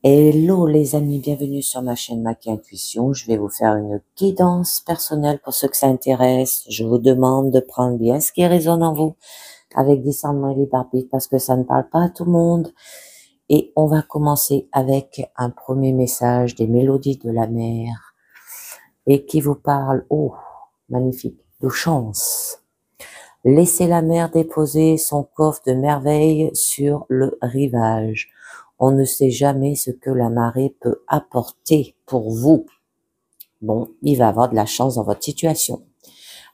Hello les amis, bienvenue sur ma chaîne Maki Intuition. Je vais vous faire une guidance personnelle pour ceux que ça intéresse. Je vous demande de prendre bien ce qui résonne en vous avec discernement et libre arbitre parce que ça ne parle pas à tout le monde. Et on va commencer avec un premier message des mélodies de la mer et qui vous parle, oh magnifique, de chance. Laissez la mer déposer son coffre de merveilles sur le rivage. On ne sait jamais ce que la marée peut apporter pour vous. Bon, il va avoir de la chance dans votre situation.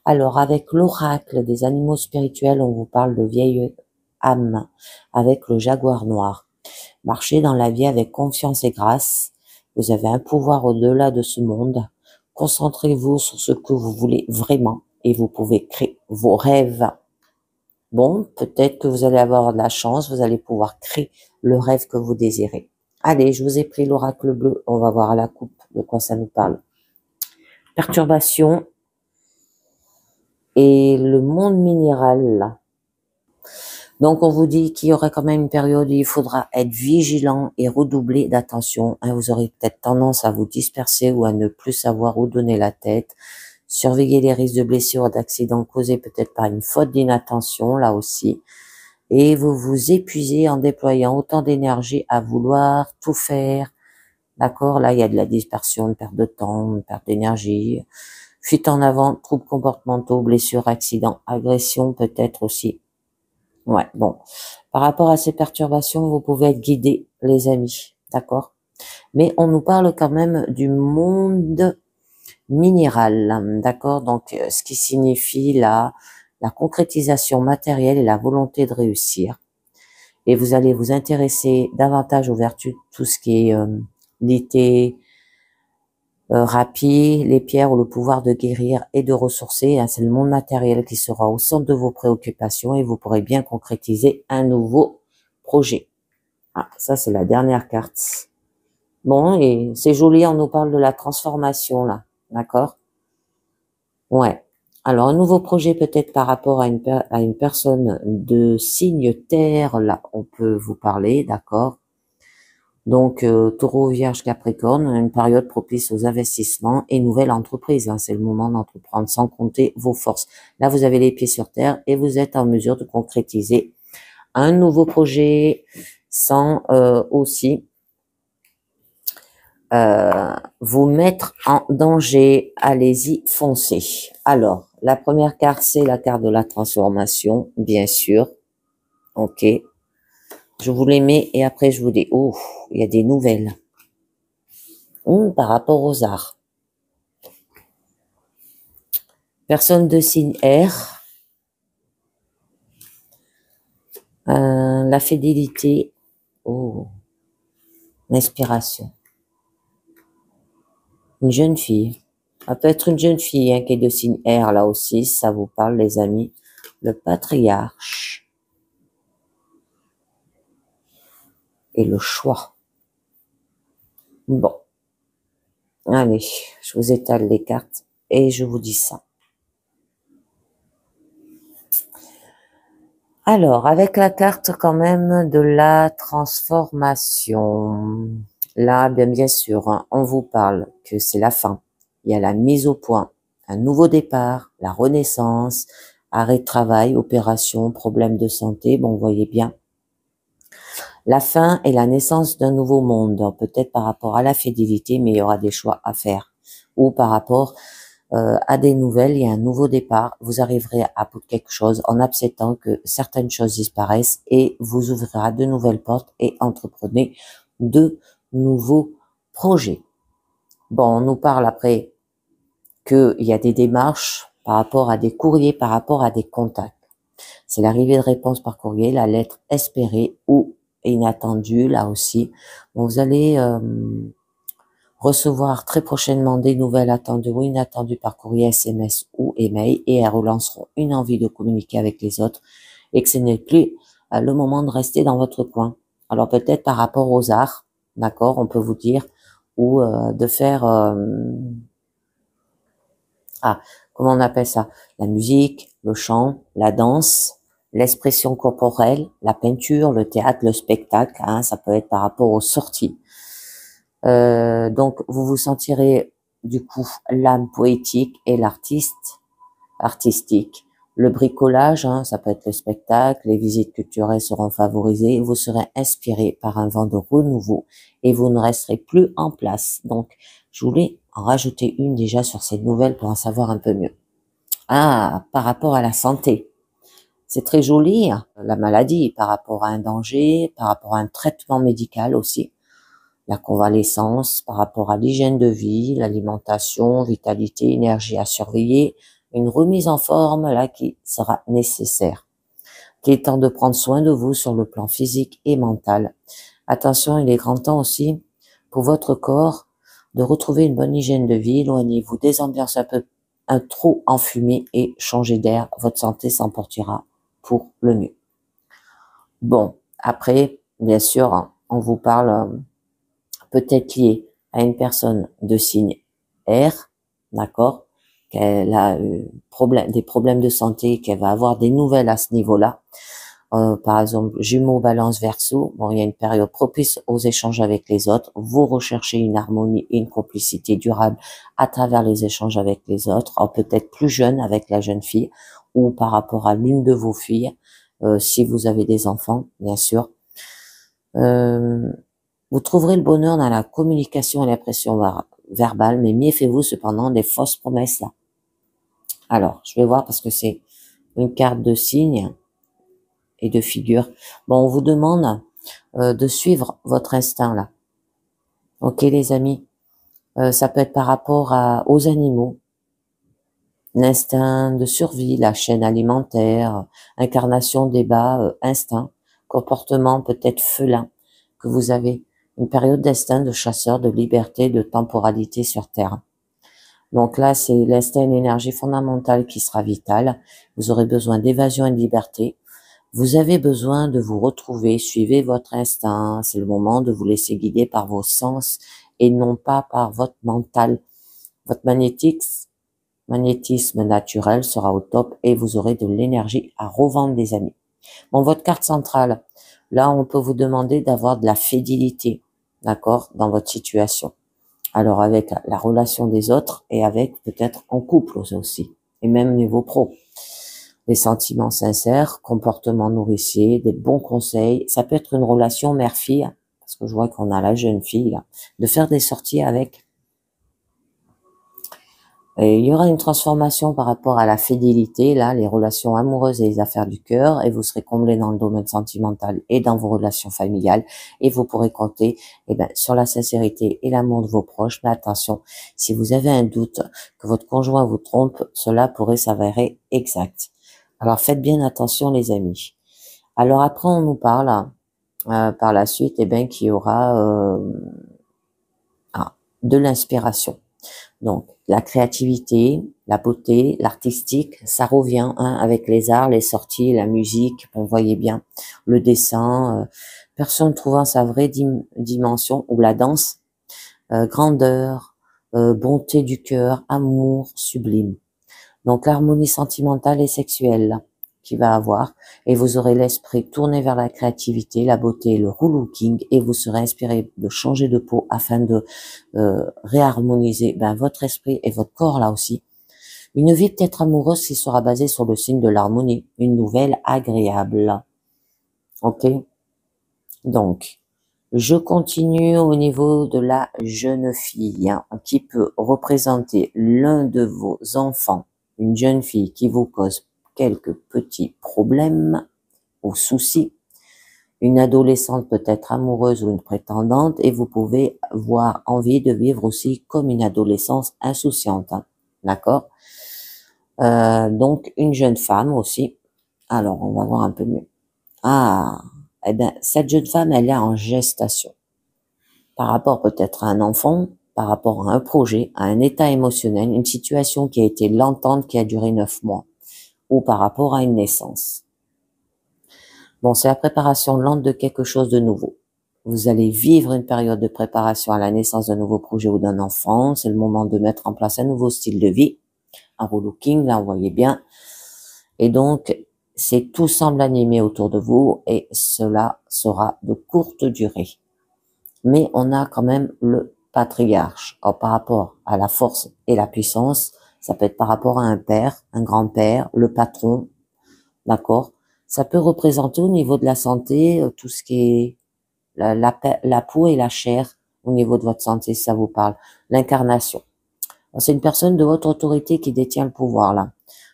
Alors, avec l'oracle des animaux spirituels, on vous parle de vieille âme, avec le jaguar noir. Marchez dans la vie avec confiance et grâce. Vous avez un pouvoir au-delà de ce monde. Concentrez-vous sur ce que vous voulez vraiment et vous pouvez créer vos rêves. Bon, peut-être que vous allez avoir de la chance, vous allez pouvoir créer le rêve que vous désirez. Allez, je vous ai pris l'oracle bleu, on va voir à la coupe de quoi ça nous parle. Perturbation et le monde minéral. Donc, on vous dit qu'il y aurait quand même une période où il faudra être vigilant et redoubler d'attention. Vous aurez peut-être tendance à vous disperser ou à ne plus savoir où donner la tête. Surveillez les risques de blessures ou d'accidents causés peut-être par une faute d'inattention, là aussi. Et vous vous épuisez en déployant autant d'énergie à vouloir tout faire. D'accord? Là, il y a de la dispersion, une perte de temps, une perte d'énergie. Fuite en avant, troubles comportementaux, blessures, accidents, agressions peut-être aussi. Ouais, bon. Par rapport à ces perturbations, vous pouvez être guidés, les amis. D'accord? Mais on nous parle quand même du monde minéral. D'accord? Donc, ce qui signifie la concrétisation matérielle et la volonté de réussir. Et vous allez vous intéresser davantage aux vertus de tout ce qui est lité, rapide, les pierres ou le pouvoir de guérir et de ressourcer. Hein, c'est le monde matériel qui sera au centre de vos préoccupations et vous pourrez bien concrétiser un nouveau projet. Ah, ça c'est la dernière carte. Bon, et c'est joli, on nous parle de la transformation là, d'accord? Ouais. Alors, un nouveau projet peut-être par rapport à une personne de signe terre, là, on peut vous parler, d'accord? Donc, Taureau, Vierge, Capricorne, une période propice aux investissements et nouvelle entreprise. Hein, c'est le moment d'entreprendre sans compter vos forces. Là, vous avez les pieds sur terre et vous êtes en mesure de concrétiser un nouveau projet sans aussi vous mettre en danger. Allez-y, foncez. Alors, la première carte, c'est la carte de la transformation, bien sûr. Ok. Je vous les mets et après je vous dis, oh, il y a des nouvelles. Par rapport aux arts. Personne de signe R. La fidélité. Oh, l'inspiration. Une jeune fille. Ça peut être une jeune fille hein, qui est de signe R là aussi, ça vous parle les amis. Le patriarche. Et le choix. Bon. Allez, je vous étale les cartes et je vous dis ça. Alors, avec la carte quand même de la transformation. Là, bien sûr, hein, on vous parle que c'est la fin. Il y a la mise au point, un nouveau départ, la renaissance, arrêt de travail, opération, problème de santé. Bon, vous voyez bien. La fin et la naissance d'un nouveau monde, peut-être par rapport à la fidélité, mais il y aura des choix à faire. Ou par rapport à des nouvelles, il y a un nouveau départ. Vous arriverez à bout de quelque chose en acceptant que certaines choses disparaissent et vous ouvrirez de nouvelles portes et entreprenez de nouveaux projets. Bon, on nous parle après qu'il y a des démarches par rapport à des courriers, par rapport à des contacts. C'est l'arrivée de réponse par courrier, la lettre espérée ou inattendue, là aussi. Bon, vous allez recevoir très prochainement des nouvelles attendues ou inattendues par courrier, SMS ou email et elles relanceront une envie de communiquer avec les autres et que ce n'est plus le moment de rester dans votre coin. Alors peut-être par rapport aux arts, d'accord, on peut vous dire, ou de faire, comment on appelle ça? La musique, le chant, la danse, l'expression corporelle, la peinture, le théâtre, le spectacle, hein, ça peut être par rapport aux sorties. Donc, vous vous sentirez du coup l'âme poétique et l'artiste artistique. Le bricolage, hein, ça peut être le spectacle, les visites culturelles seront favorisées, vous serez inspiré par un vent de renouveau et vous ne resterez plus en place. Donc, je voulais en rajouter une déjà sur ces nouvelles pour en savoir un peu mieux. Ah, par rapport à la santé. C'est très joli, hein, la maladie, par rapport à un danger, par rapport à un traitement médical aussi, la convalescence, par rapport à l'hygiène de vie, l'alimentation, vitalité, énergie à surveiller, une remise en forme là qui sera nécessaire. Il est temps de prendre soin de vous sur le plan physique et mental. Attention, il est grand temps aussi pour votre corps de retrouver une bonne hygiène de vie. Éloignez-vous des ambiances un trop enfumées et changez d'air. Votre santé s'emportera pour le mieux. Bon, après, bien sûr, hein, on vous parle peut-être lié à une personne de signe R, d'accord, qu'elle a des problèmes de santé, qu'elle va avoir des nouvelles à ce niveau-là. Par exemple, Jumeaux, Balance, Verseau, bon, il y a une période propice aux échanges avec les autres. Vous recherchez une harmonie et une complicité durable à travers les échanges avec les autres, peut-être plus jeune avec la jeune fille ou par rapport à l'une de vos filles, si vous avez des enfants, bien sûr. Vous trouverez le bonheur dans la communication et l'expression verbale, mais méfiez-vous cependant des fausses promesses là. Alors, je vais voir parce que c'est une carte de signe et de figure. Bon, on vous demande de suivre votre instinct là. Ok les amis, ça peut être par rapport aux animaux, l'instinct de survie, la chaîne alimentaire, incarnation des bas, instinct, comportement peut-être félin que vous avez, une période d'instinct de chasseur, de liberté, de temporalité sur Terre. Donc là, c'est l'instinct et l'énergie fondamentale qui sera vitale. Vous aurez besoin d'évasion et de liberté. Vous avez besoin de vous retrouver, suivez votre instinct. C'est le moment de vous laisser guider par vos sens et non pas par votre mental. Votre magnétisme naturel sera au top et vous aurez de l'énergie à revendre des amis. Bon, votre carte centrale, là, on peut vous demander d'avoir de la fidélité, d'accord, dans votre situation. Alors, avec la relation des autres et avec peut-être en couple aussi, et même niveau pro. Des sentiments sincères, comportements nourriciers, des bons conseils. Ça peut être une relation mère-fille, parce que je vois qu'on a la jeune fille, là, de faire des sorties avec. Et il y aura une transformation par rapport à la fidélité, là, les relations amoureuses et les affaires du cœur, et vous serez comblé dans le domaine sentimental et dans vos relations familiales, et vous pourrez compter, sur la sincérité et l'amour de vos proches. Mais attention, si vous avez un doute que votre conjoint vous trompe, cela pourrait s'avérer exact. Alors faites bien attention, les amis. Alors après, on nous parle par la suite, qu'il y aura de l'inspiration. Donc, la créativité, la beauté, l'artistique, ça revient avec les arts, les sorties, la musique, vous voyez bien, le dessin, personne trouvant sa vraie dimension, ou la danse, grandeur, bonté du cœur, amour sublime. Donc, l'harmonie sentimentale et sexuelle qui va avoir, et vous aurez l'esprit tourné vers la créativité, la beauté, le relooking, et vous serez inspiré de changer de peau afin de réharmoniser votre esprit et votre corps là aussi. Une vie peut-être amoureuse qui sera basée sur le signe de l'harmonie, une nouvelle agréable. Ok? Donc, je continue au niveau de la jeune fille, qui peut représenter l'un de vos enfants, une jeune fille qui vous cause quelques petits problèmes ou soucis, une adolescente peut-être amoureuse ou une prétendante, et vous pouvez avoir envie de vivre aussi comme une adolescence insouciante, d'accord? Donc une jeune femme aussi. Alors on va voir un peu mieux. Cette jeune femme, elle est en gestation. Par rapport peut-être à un enfant, par rapport à un projet, à un état émotionnel, une situation qui a été lente, qui a duré 9 mois, ou par rapport à une naissance. Bon, c'est la préparation lente de quelque chose de nouveau. Vous allez vivre une période de préparation à la naissance d'un nouveau projet ou d'un enfant. C'est le moment de mettre en place un nouveau style de vie, un relooking, là, vous voyez bien. Et donc, tout semble animé autour de vous et cela sera de courte durée. mais on a quand même le patriarche. Alors, par rapport à la force et la puissance, ça peut être par rapport à un père, un grand-père, le patron, d'accord? Ça peut représenter au niveau de la santé tout ce qui est la peau et la chair au niveau de votre santé, si ça vous parle. L'incarnation. C'est une personne de haute autorité qui détient le pouvoir là.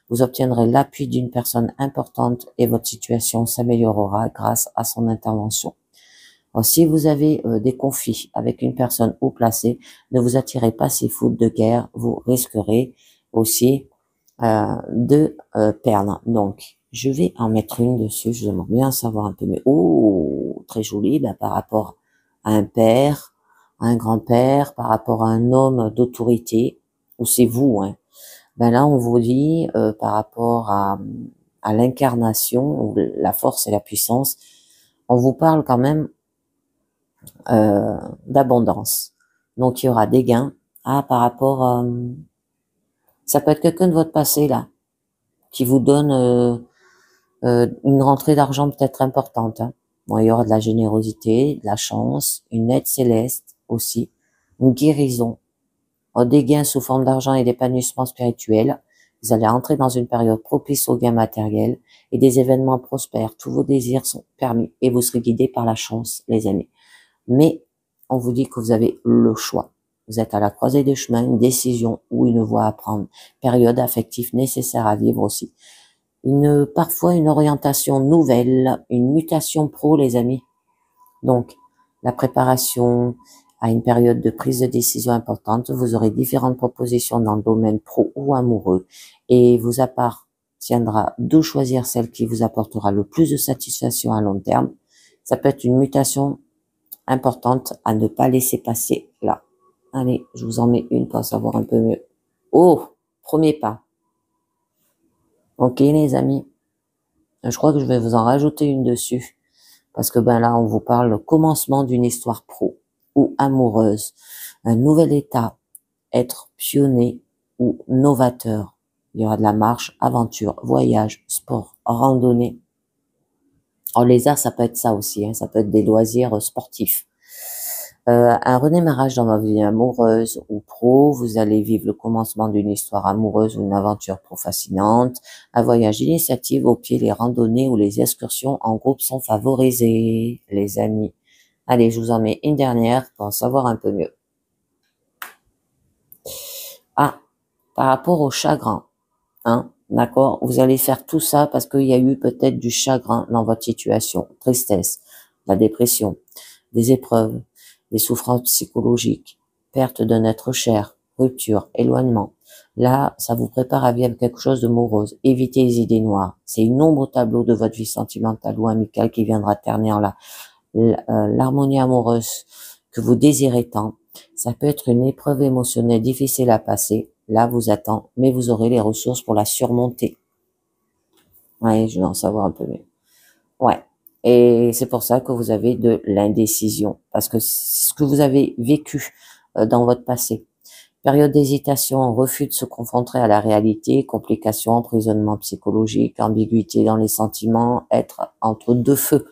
Vous obtiendrez l'appui d'une personne importante et votre situation s'améliorera grâce à son intervention. Alors, si vous avez des conflits avec une personne haut placée, ne vous attirez pas ces foudres de guerre, vous risquerez aussi de perdre. Donc, je vais en mettre une dessus, je demande bien savoir un peu, mais oh, très joli, ben, par rapport à un père, à un grand-père, par rapport à un homme d'autorité, ou c'est vous, hein. Ben là, on vous dit par rapport à l'incarnation, la force et la puissance, on vous parle quand même d'abondance. Donc, il y aura des gains. Ah, par rapport, ça peut être quelqu'un de votre passé là, qui vous donne une rentrée d'argent peut-être importante. Hein. Bon, il y aura de la générosité, de la chance, une aide céleste aussi, une guérison, des gains sous forme d'argent et d'épanouissement spirituel. Vous allez entrer dans une période propice aux gains matériels et des événements prospères. Tous vos désirs sont permis et vous serez guidés par la chance, les amis. Mais on vous dit que vous avez le choix. Vous êtes à la croisée des chemins, une décision ou une voie à prendre. Période affective nécessaire à vivre aussi. Parfois une orientation nouvelle, une mutation pro, les amis. Donc, la préparation à une période de prise de décision importante, vous aurez différentes propositions dans le domaine pro ou amoureux et vous appartiendra de choisir celle qui vous apportera le plus de satisfaction à long terme. Ça peut être une mutation importante à ne pas laisser passer là. Allez, je vous en mets une pour savoir un peu mieux. Oh, premier pas. Ok, les amis. Je crois que je vais vous en rajouter une dessus. Parce que ben là, on vous parle le commencement d'une histoire pro ou amoureuse. Un nouvel état, être pionnier ou novateur. Il y aura de la marche, aventure, voyage, sport, randonnée. En les arts, ça peut être ça aussi. Hein, ça peut être des loisirs sportifs. Un redémarrage dans votre vie amoureuse ou pro, vous allez vivre le commencement d'une histoire amoureuse ou une aventure trop fascinante. Un voyage d'initiative au pied, les randonnées ou les excursions en groupe sont favorisés, les amis. Allez, je vous en mets une dernière pour en savoir un peu mieux. Ah, par rapport au chagrin, hein, d'accord, vous allez faire tout ça parce qu'il y a eu peut-être du chagrin dans votre situation, tristesse, la dépression, des épreuves, des souffrances psychologiques, perte d'un être cher, rupture, éloignement. Là, ça vous prépare à vivre quelque chose de morose. Évitez les idées noires. C'est une ombre au tableau de votre vie sentimentale ou amicale qui viendra ternir l'harmonie amoureuse que vous désirez tant. Ça peut être une épreuve émotionnelle difficile à passer. Là, vous attend, mais vous aurez les ressources pour la surmonter. Ouais, je vais en savoir un peu mieux. Ouais. Et c'est pour ça que vous avez de l'indécision, parce que c'est ce que vous avez vécu dans votre passé. Période d'hésitation, refus de se confronter à la réalité, complications, emprisonnement psychologique, ambiguïté dans les sentiments, être entre deux feux.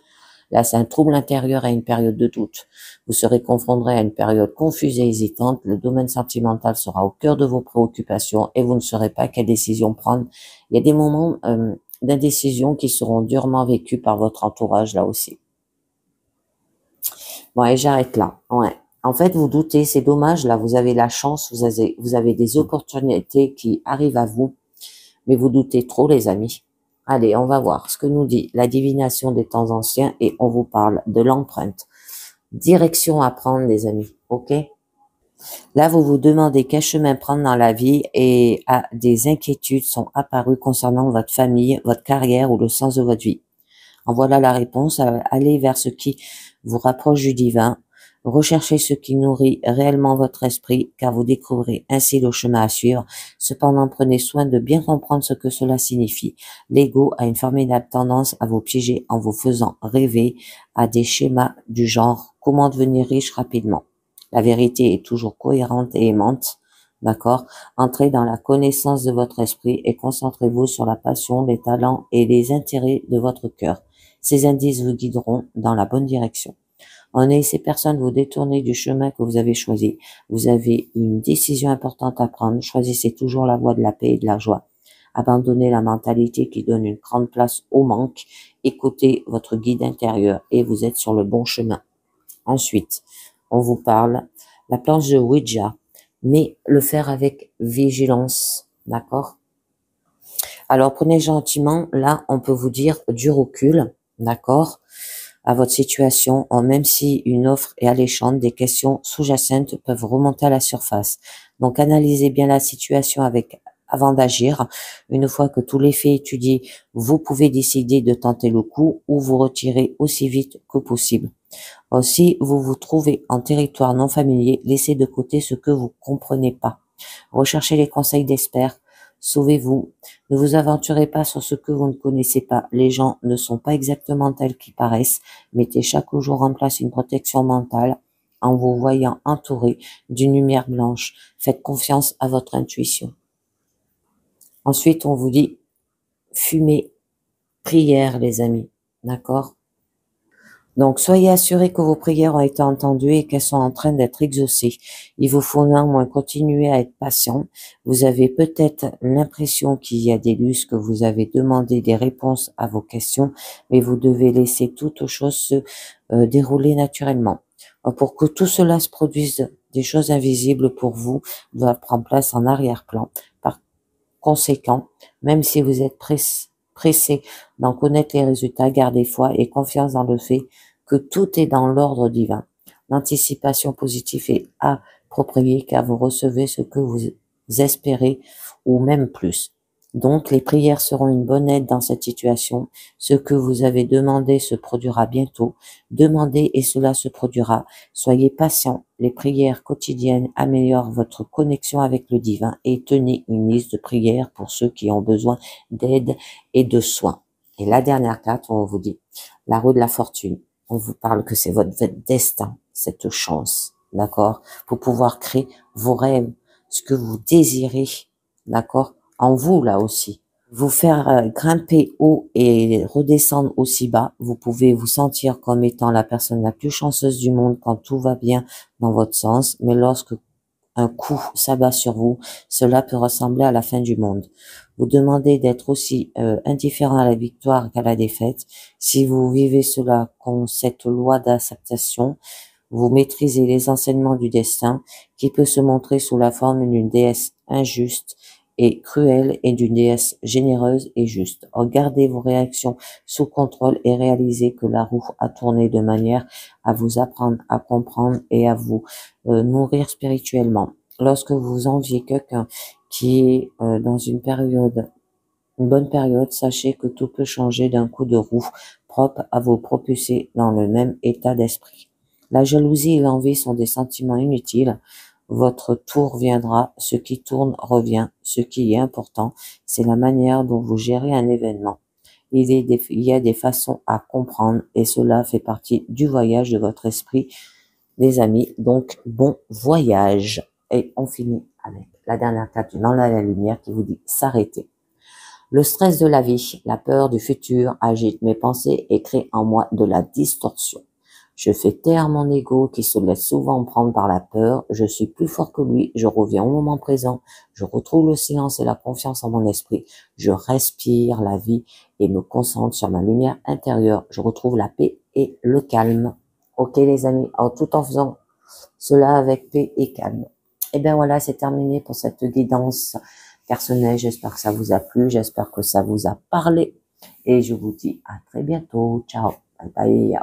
Là, c'est un trouble intérieur et une période de doute. Vous serez confronté à une période confuse et hésitante. Le domaine sentimental sera au cœur de vos préoccupations et vous ne saurez pas quelle décision prendre. Il y a des moments d'indécision qui seront durement vécus par votre entourage là aussi. Bon, et j'arrête là. Ouais. En fait, vous doutez, c'est dommage. Là, vous avez la chance, vous avez des opportunités qui arrivent à vous, mais vous doutez trop, les amis. Allez, on va voir ce que nous dit la divination des temps anciens et on vous parle de l'empreinte. Direction à prendre, les amis, ok? Là, vous vous demandez quel chemin prendre dans la vie et des inquiétudes sont apparues concernant votre famille, votre carrière ou le sens de votre vie. En voilà la réponse. Allez vers ce qui vous rapproche du divin. Recherchez ce qui nourrit réellement votre esprit, car vous découvrirez ainsi le chemin à suivre. Cependant, prenez soin de bien comprendre ce que cela signifie. L'ego a une formidable tendance à vous piéger en vous faisant rêver à des schémas du genre « comment devenir riche rapidement ». La vérité est toujours cohérente et aimante. D'accord? Entrez dans la connaissance de votre esprit et concentrez-vous sur la passion, les talents et les intérêts de votre cœur. Ces indices vous guideront dans la bonne direction. On a ces personnes vous détourner du chemin que vous avez choisi. Vous avez une décision importante à prendre. Choisissez toujours la voie de la paix et de la joie. Abandonnez la mentalité qui donne une grande place au manque. Écoutez votre guide intérieur et vous êtes sur le bon chemin. Ensuite, on vous parle la planche de Ouija, mais le faire avec vigilance, d'accord? Alors prenez gentiment, là on peut vous dire du recul, d'accord, à votre situation, même si une offre est alléchante, des questions sous-jacentes peuvent remonter à la surface. Donc analysez bien la situation avant d'agir. Une fois que tous les faits étudiés, vous pouvez décider de tenter le coup ou vous retirer aussi vite que possible. Si vous vous trouvez en territoire non familier, laissez de côté ce que vous comprenez pas. Recherchez les conseils d'experts. Sauvez-vous. Ne vous aventurez pas sur ce que vous ne connaissez pas. Les gens ne sont pas exactement tels qu'ils paraissent. Mettez chaque jour en place une protection mentale en vous voyant entouré d'une lumière blanche. Faites confiance à votre intuition. Ensuite, on vous dit fumée, prière, les amis. D'accord? Donc, soyez assurés que vos prières ont été entendues et qu'elles sont en train d'être exaucées. Il vous faut néanmoins continuer à être patient. Vous avez peut-être l'impression qu'il y a des lustres, que vous avez demandé des réponses à vos questions, mais vous devez laisser toute chose se dérouler naturellement. Pour que tout cela se produise, des choses invisibles pour vous doivent prendre place en arrière-plan. Par conséquent, même si vous êtes pressé d'en connaître les résultats, gardez foi et confiance dans le fait que tout est dans l'ordre divin. L'anticipation positive est appropriée car vous recevez ce que vous espérez ou même plus. Donc, les prières seront une bonne aide dans cette situation. Ce que vous avez demandé se produira bientôt. Demandez et cela se produira. Soyez patient. Les prières quotidiennes améliorent votre connexion avec le divin et tenez une liste de prières pour ceux qui ont besoin d'aide et de soins. Et la dernière carte, on vous dit la roue de la fortune. On vous parle que c'est votre destin, cette chance, d'accord, pour pouvoir créer vos rêves, ce que vous désirez, d'accord, en vous là aussi. Vous faire grimper haut et redescendre aussi bas. Vous pouvez vous sentir comme étant la personne la plus chanceuse du monde quand tout va bien dans votre sens, mais lorsque un coup s'abat sur vous, cela peut ressembler à la fin du monde. Vous demandez d'être aussi indifférent à la victoire qu'à la défaite. Si vous vivez cela comme cette loi d'acceptation, vous maîtrisez les enseignements du destin qui peut se montrer sous la forme d'une déesse injuste et cruelle et d'une déesse généreuse et juste. Regardez vos réactions sous contrôle et réalisez que la roue a tourné de manière à vous apprendre à comprendre et à vous nourrir spirituellement. Lorsque vous enviez quelqu'un qui est dans une bonne période, sachez que tout peut changer d'un coup de roue propre à vous propulser dans le même état d'esprit. La jalousie et l'envie sont des sentiments inutiles. Votre tour viendra, ce qui tourne revient. Ce qui est important, c'est la manière dont vous gérez un événement. Il y a des façons à comprendre et cela fait partie du voyage de votre esprit, les amis. Donc, bon voyage. Et on finit avec la dernière carte dans la lumière qui vous dit s'arrêter. Le stress de la vie, la peur du futur agite mes pensées et crée en moi de la distorsion. Je fais taire mon ego qui se laisse souvent prendre par la peur. Je suis plus fort que lui. Je reviens au moment présent. Je retrouve le silence et la confiance en mon esprit. Je respire la vie et me concentre sur ma lumière intérieure. Je retrouve la paix et le calme. Ok les amis, tout en faisant cela avec paix et calme. Et bien voilà, c'est terminé pour cette guidance personnelle. J'espère que ça vous a plu. J'espère que ça vous a parlé. Et je vous dis à très bientôt. Ciao. Bye bye.